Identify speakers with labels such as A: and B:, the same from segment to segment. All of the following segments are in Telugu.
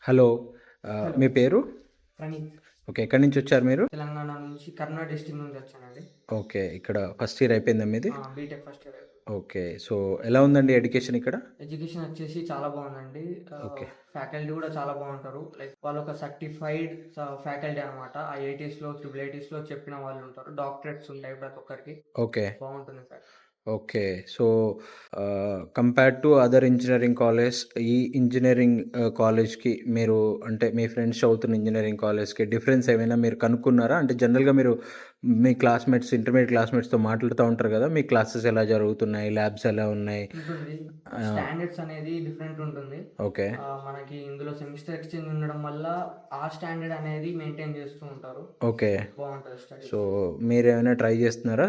A: హలో.
B: హలో.
A: మీ పేరు?
B: ప్రణీత్.
A: ఓకే. ఎక్కడి నుంచి వచ్చారు మీరు?
B: తెలంగాణ నుంచి కర్నూలు డిస్ట్రిక్ట్ నుంచి వచ్చానండి.
A: ఓకే. ఇక్కడ ఫస్ట్ ఇయర్ అయిపోయిందా మీది?
B: BTech first year.
A: Okay. So, ఎలా ఉందండి ఎడ్యుకేషన్ ఇక్కడ?
B: ఎడ్యుకేషన్ వచ్చేసి చాలా బాగుందండి.
A: ఓకే.
B: ఫ్యాకల్టీ కూడా చాలా బాగుంటారు. లైక్ వాళ్ళు ఒక సర్టిఫైడ్ ఫ్యాకల్టీ అనమాట. ఐఐటీస్లో ట్రిపుల్ ఐటీస్లో చెప్పిన వాళ్ళు ఉంటారు. డాక్టరేట్స్ ఉంటాయి ప్రతి ఒక్కరికి.
A: ఓకే.
B: బాగుంటుంది faculty.
A: Okay. So, compared to other engineering college, ఈ ఇంజినీరింగ్ కాలేజ్‌కి మీరు అంటే మీ ఫ్రెండ్స్ చదువుతున్న ఇంజినీరింగ్ కాలేజ్‌కి డిఫరెన్స్ ఏమైనా మీరు కనుక్కున్నారా? అంటే జనరల్‌గా మీరు మీ క్లాస్‌మేట్స్, ఇంటర్మీడియేట్ క్లాస్‌మేట్స్‌తో మాట్లాడుతా ఉంటారు గదా! మీ క్లాసెస్ ఎలా జరుగుతున్నాయి? ల్యాబ్స్ ఎలా ఉన్నాయి?
B: ఉంటుంది.
A: ఆహ్,
B: స్టాండర్డ్స్ అనేది డిఫరెంట్ ఉంటుంది.
A: ఓకే.
B: మనకి ఇందులో సెమిస్టర్ ఎక్స్చేంజ్ ఉండడం వల్ల ఆ స్టాండర్డ్ అనేది మెయింటైన్ చేస్తూ ఉంటారు.
A: ఓకే.
B: బాగుంటుంది స్టడీ.
A: సో, మీరేమైనా ట్రై చేస్తున్నారా?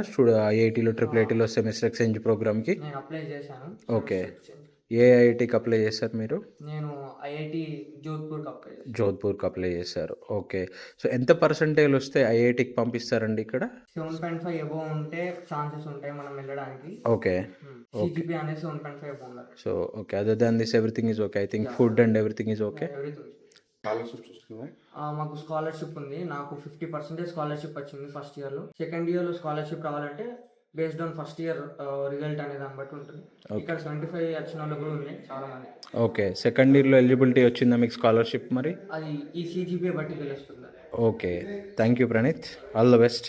A: ఐఐటీలో, ట్రిపుల్
B: ఆ,
A: ఐటీలో సెమిస్టర్ ఎక్స్‌చేంజ్ ప్రోగ్రామ్‌కి?
B: నేను అప్లై చేశాను
A: ఓకే.
B: Semester exchange.
A: ఏ ఐఐటీకి అప్లై చేశారు మీరు?
B: నేను ఐఐటి జోధ్పూర్‌కి అప్లై చేశాను.
A: జోధ్‌పూర్‌కి అప్లై చేశారు. ఓకే. సో, ఎంత పర్సెంటేజొస్తే ఐఐటీకి పంపిస్తారండి ఇక్కడ?
B: 7.5 అబోవ్ ఉంటే ఛాన్సెస్ ఉంటాయి మనం వెళ్ళడానికి.
A: ఓకే. ఓకే.
B: సీజీపీఏ అనేది 7.5 అబోవ్ ఉండాలి.
A: So, okay. Other than this everything is okay. I think
B: yeah!
A: Food and everything is okay.
B: Everything.
C: Scholarships వస్తున్నాయి.
B: మాకు స్కాలర్‌షిప్ ఉంది. నాకు 50% స్కాలర్‌షిప్ వచ్చింది ఫస్ట్ ఇయర్‌లో. సెకండ్ ఇయర్‌లో స్కాలర్‌షిప్ రావాలంటే based on first year result అనే దాన్ని బట్టి ఉంటుంది. ఇక్కడ 75 వచ్చినోళ్ళు కూడా ఉన్నాయి చాలా మంది.
A: ఓకే. సెకండ్ ఇయర్‌లో ఎలిజిబిలిటీ వచ్చిందా మీకు స్కాలర్‌షిప్ మరి?
B: అది ఈ సీజీపీఏ బట్టి తెలుస్తుంది.
A: Okay. Thank you Praneeth. All the best.